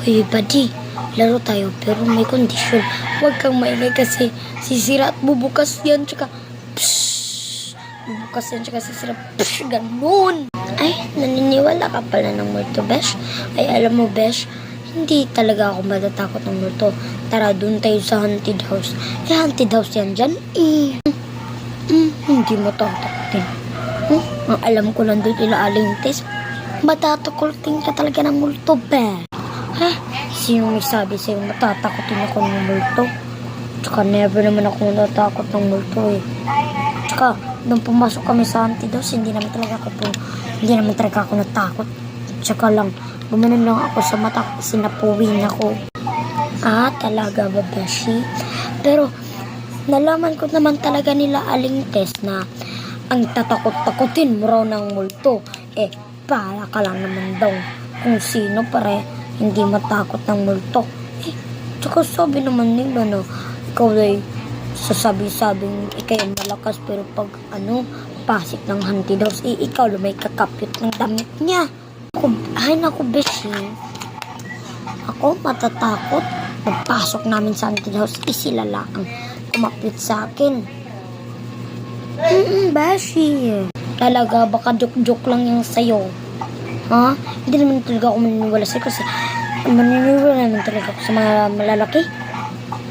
Uy, buddy, laro tayo pero may kondisyon. Huwag kang maingay kasi sisira at bubukas yan. Tsaka, pshh, bubukas yan tsaka sisira. Pshh, ganun. Ay, naniniwala ka pala ng multo, Besh. Ay, alam mo, Besh, hindi talaga ako matatakot ng multo. Tara, dun tayo sa haunted house. Eh, haunted house yan dyan. Hindi mo tatakotin. Ang alam ko lang doon Aling Tess. Matatakotin ka talaga ng multo, Besh. Ha? Sino may sabi sa'yo matatakotin ako ng multo? Tsaka never naman ako natatakot ng multo eh. Tsaka nung pumasok kami sa haunted house, hindi naman talaga ako natakot. Tsaka lang, gumanon lang ako sa mata kasi napuwing ako. Ah, talaga ba, Beshi? Pero nalaman ko naman talaga nila Aling Tess na ang tatakot-takotin mo raw ng multo. Eh, para ka lang naman daw kung sino para hindi matakot ng multo. Eh, tsaka sabi naman nila na ikaw ay sasabi-sabing ikay malakas pero pag pasik ng haunted house, eh, ikaw lang may kakapit ng damit niya. Ay naku, Beshi. Ako matatakot. Pagpasok namin sa haunted house, sila lang ang kumapit sa akin. Beshi. Talaga, baka joke-joke lang yung sayo. Ha? Hindi naman talaga ako maniniwala sa'yo kasi maniniwala naman talaga ako sa mga malalaki.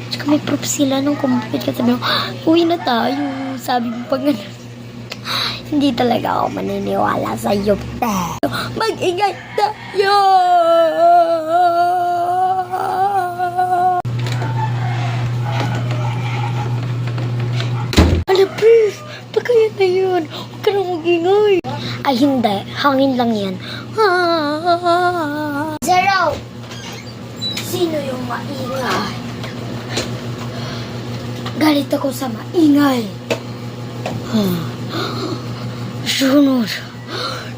Tsaka may proof sila nung kumapit ka. Sabi mo, uwi na tayo. Sabi mo pag hindi talaga ako maniniwala sa'yo. Mag-ingay tayo! Ala, please! Pagkaya na yun. Huwag ka nang mag-ingay. Ay, hindi. Hangin lang yan. Zero! Sino yung maingay? Galit ako sa maingay. Sunod.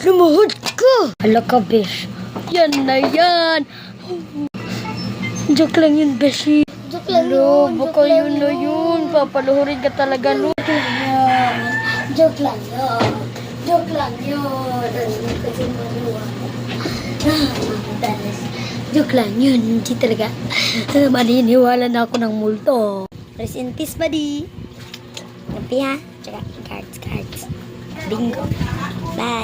Lumahod ka! Hala ka, Besh. Yan na yan. Joke lang yun, Beshi. Joke lang yun. Baka yun na yun. Papaluhurin ka talaga, no? Joke lang yun. Joke lang yun. Kasi joke lang yun. Hindi talaga maniniwala na ako ng multo. Rest in peace, buddy. Happy ha? Tsaka cards. Bingo. Bye.